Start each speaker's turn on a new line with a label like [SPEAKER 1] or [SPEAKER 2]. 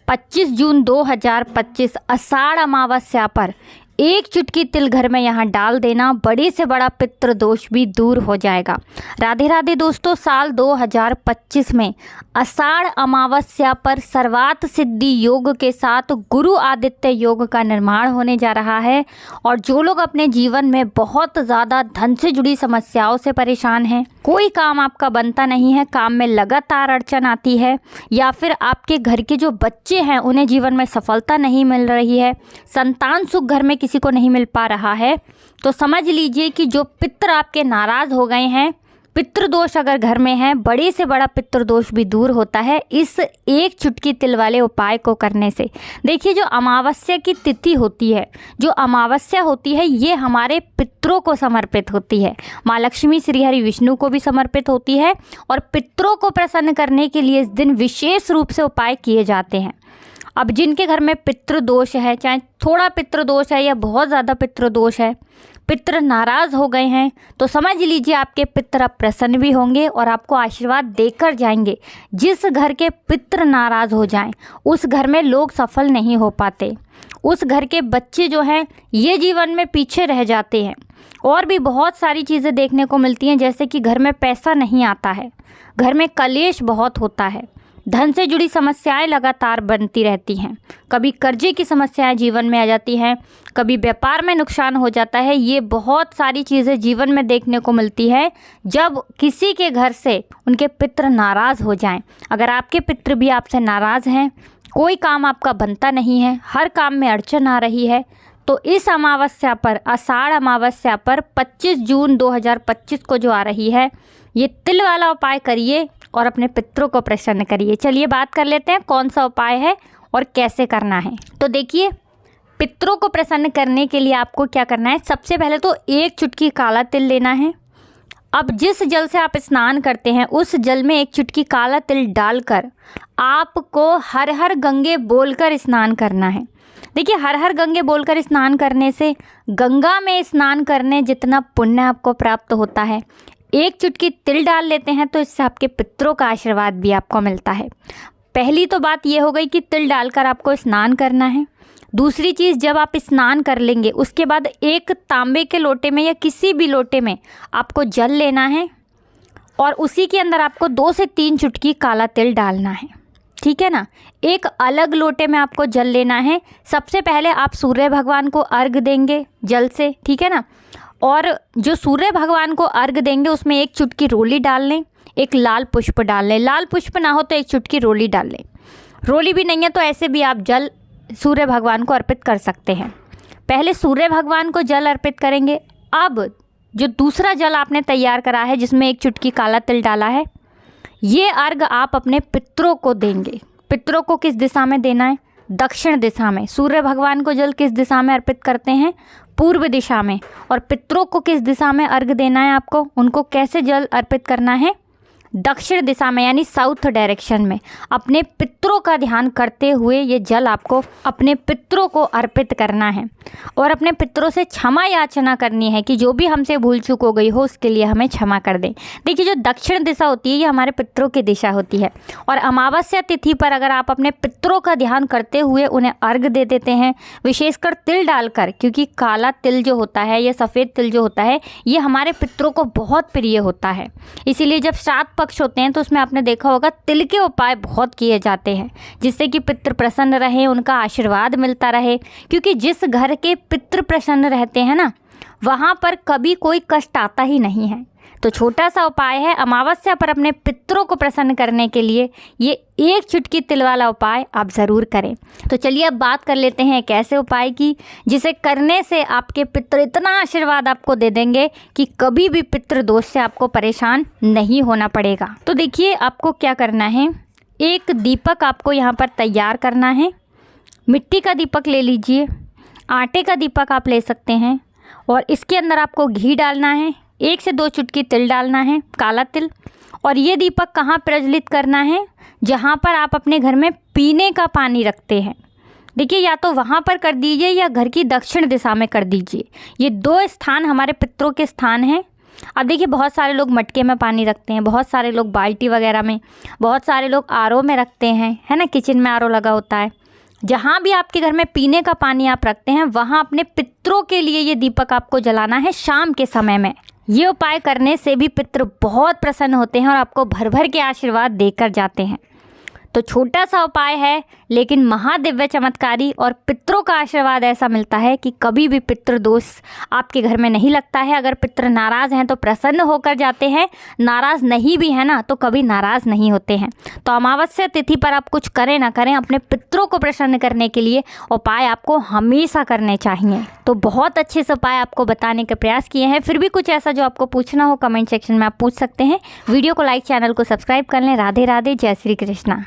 [SPEAKER 1] 25 जून 2025 आषाढ़ अमावस्या पर एक चुटकी तिल घर में यहाँ डाल देना, बड़े से बड़ा पितृ दोष भी दूर हो जाएगा। राधे राधे दोस्तों, साल 2025 में आषाढ़ अमावस्या पर सर्वार्थ सिद्धि योग के साथ गुरु आदित्य योग का निर्माण होने जा रहा है। और जो लोग अपने जीवन में बहुत ज़्यादा धन से जुड़ी समस्याओं से परेशान हैं, कोई काम आपका बनता नहीं है, काम में लगातार अड़चन आती है, या फिर आपके घर के जो बच्चे हैं उन्हें जीवन में सफलता नहीं मिल रही है, संतान सुख घर में किसी को नहीं मिल पा रहा है, तो समझ लीजिए कि जो पितृ आपके नाराज़ हो गए हैं, पितृदोष अगर घर में है, बड़े से बड़ा पितृदोष भी दूर होता है इस एक चुटकी तिल वाले उपाय को करने से। देखिए, जो अमावस्या की तिथि होती है, जो अमावस्या होती है, ये हमारे पितरों को समर्पित होती है। माँ लक्ष्मी, श्री हरि विष्णु को भी समर्पित होती है और पितरों को प्रसन्न करने के लिए इस दिन विशेष रूप से उपाय किए जाते हैं। अब जिनके घर में पितृदोष है, चाहे थोड़ा पितृदोष है या बहुत ज़्यादा पितृदोष है, पितृ नाराज़ हो गए हैं, तो समझ लीजिए आपके पितृ अब प्रसन्न भी होंगे और आपको आशीर्वाद देकर जाएंगे। जिस घर के पितृ नाराज़ हो जाएं, उस घर में लोग सफल नहीं हो पाते, उस घर के बच्चे जो हैं ये जीवन में पीछे रह जाते हैं। और भी बहुत सारी चीज़ें देखने को मिलती हैं, जैसे कि घर में पैसा नहीं आता है, घर में कलेश बहुत होता है, धन से जुड़ी समस्याएं लगातार बनती रहती हैं, कभी कर्जे की समस्याएं जीवन में आ जाती हैं, कभी व्यापार में नुकसान हो जाता है। ये बहुत सारी चीज़ें जीवन में देखने को मिलती है जब किसी के घर से उनके पितृ नाराज़ हो जाएं। अगर आपके पितृ भी आपसे नाराज़ हैं, कोई काम आपका बनता नहीं है, हर काम में अड़चन आ रही है, तो इस अमावस्या पर, आषाढ़ अमावस्या पर 25 जून 2025 को जो आ रही है, ये तिल वाला उपाय करिए और अपने पितरों को प्रसन्न करिए। चलिए बात कर लेते हैं कौन सा उपाय है और कैसे करना है। तो देखिए, पितरों को प्रसन्न करने के लिए आपको क्या करना है, सबसे पहले तो एक चुटकी काला तिल लेना है। अब जिस जल से आप स्नान करते हैं उस जल में एक चुटकी काला तिल डालकर आपको हर हर गंगे बोलकर स्नान करना है। देखिए, हर हर गंगे बोलकर स्नान करने से गंगा में स्नान करने जितना पुण्य आपको प्राप्त होता है, एक चुटकी तिल डाल लेते हैं तो इससे आपके पितरों का आशीर्वाद भी आपको मिलता है। पहली तो बात ये हो गई कि तिल डालकर आपको स्नान करना है। दूसरी चीज़, जब आप स्नान कर लेंगे उसके बाद एक तांबे के लोटे में या किसी भी लोटे में आपको जल लेना है और उसी के अंदर आपको 2 से 3 चुटकी काला तिल डालना है, ठीक है ना। एक अलग लोटे में आपको जल लेना है। सबसे पहले आप सूर्य भगवान को अर्घ देंगे जल से, ठीक है ना। और जो सूर्य भगवान को अर्घ देंगे उसमें एक चुटकी रोली डाल लें, एक लाल पुष्प डाल लें। लाल पुष्प ना हो तो एक चुटकी रोली डाल लें, रोली भी नहीं है तो ऐसे भी आप जल सूर्य भगवान को अर्पित कर सकते हैं। पहले सूर्य भगवान को जल अर्पित करेंगे। अब जो दूसरा जल आपने तैयार करा है जिसमें एक चुटकी काला तिल डाला है, ये अर्घ आप अपने पितरों को देंगे। पितरों को किस दिशा में देना है, दक्षिण दिशा में। सूर्य भगवान को जल किस दिशा में अर्पित करते हैं, पूर्व दिशा में। और पितरों को किस दिशा में अर्घ देना है आपको, उनको कैसे जल अर्पित करना है, दक्षिण दिशा में, यानी साउथ डायरेक्शन में। अपने पितरों का ध्यान करते हुए ये जल आपको अपने पितरों को अर्पित करना है और अपने पितरों से क्षमा याचना करनी है कि जो भी हमसे भूल चूक हो गई हो उसके लिए हमें क्षमा कर दें। देखिए, जो दक्षिण दिशा होती है ये हमारे पितरों की दिशा होती है और अमावस्या तिथि पर अगर आप अपने पितरों का ध्यान करते हुए उन्हें अर्घ दे देते हैं, विशेषकर तिल डालकर, क्योंकि काला तिल जो होता है या सफ़ेद तिल जो होता है ये हमारे पितरों को बहुत प्रिय होता है। इसीलिए जब श्राद्ध पक्ष होते हैं तो उसमें आपने देखा होगा तिल के उपाय बहुत किए जाते हैं जिससे कि पितृ प्रसन्न रहे, उनका आशीर्वाद मिलता रहे। क्योंकि जिस घर के पितृ प्रसन्न रहते हैं ना, वहाँ पर कभी कोई कष्ट आता ही नहीं है। तो छोटा सा उपाय है, अमावस्या पर अपने पितरों को प्रसन्न करने के लिए ये एक चुटकी तिल वाला उपाय आप ज़रूर करें। तो चलिए अब बात कर लेते हैं एक ऐसे उपाय की जिसे करने से आपके पितृ इतना आशीर्वाद आपको दे देंगे कि कभी भी पितृ दोष से आपको परेशान नहीं होना पड़ेगा। तो देखिए, आपको क्या करना है, एक दीपक आपको यहाँ पर तैयार करना है। मिट्टी का दीपक ले लीजिए, आटे का दीपक आप ले सकते हैं और इसके अंदर आपको घी डालना है, 1 से 2 चुटकी तिल डालना है, काला तिल। और ये दीपक कहाँ प्रज्वलित करना है, जहाँ पर आप अपने घर में पीने का पानी रखते हैं। देखिए, या तो वहाँ पर कर दीजिए या घर की दक्षिण दिशा में कर दीजिए। ये 2 स्थान हमारे पितरों के स्थान हैं अब देखिए बहुत सारे लोग मटके में पानी रखते हैं, बहुत सारे लोग बाल्टी वगैरह में, बहुत सारे लोग आरओ में रखते हैं, है ना, किचन में आरओ लगा होता है। जहाँ भी आपके घर में पीने का पानी आप रखते हैं वहाँ अपने पितरों के लिए ये दीपक आपको जलाना है शाम के समय में। ये उपाय करने से भी पितृ बहुत प्रसन्न होते हैं और आपको भर भर के आशीर्वाद देकर जाते हैं। तो छोटा सा उपाय है लेकिन महादिव्य चमत्कारी, और पितरों का आशीर्वाद ऐसा मिलता है कि कभी भी पितृ दोष आपके घर में नहीं लगता है। अगर पितृ नाराज़ हैं तो प्रसन्न होकर जाते हैं, नाराज़ नहीं भी है ना तो कभी नाराज़ नहीं होते हैं। तो अमावस्या तिथि पर आप कुछ करें ना करें, अपने पितरों को प्रसन्न करने के लिए उपाय आपको हमेशा करने चाहिए। तो बहुत अच्छे से उपाय आपको बताने का प्रयास किए हैं। फिर भी कुछ ऐसा जो आपको पूछना हो कमेंट सेक्शन में आप पूछ सकते हैं। वीडियो को लाइक, चैनल को सब्सक्राइब कर लें। राधे राधे, जय श्री कृष्णा।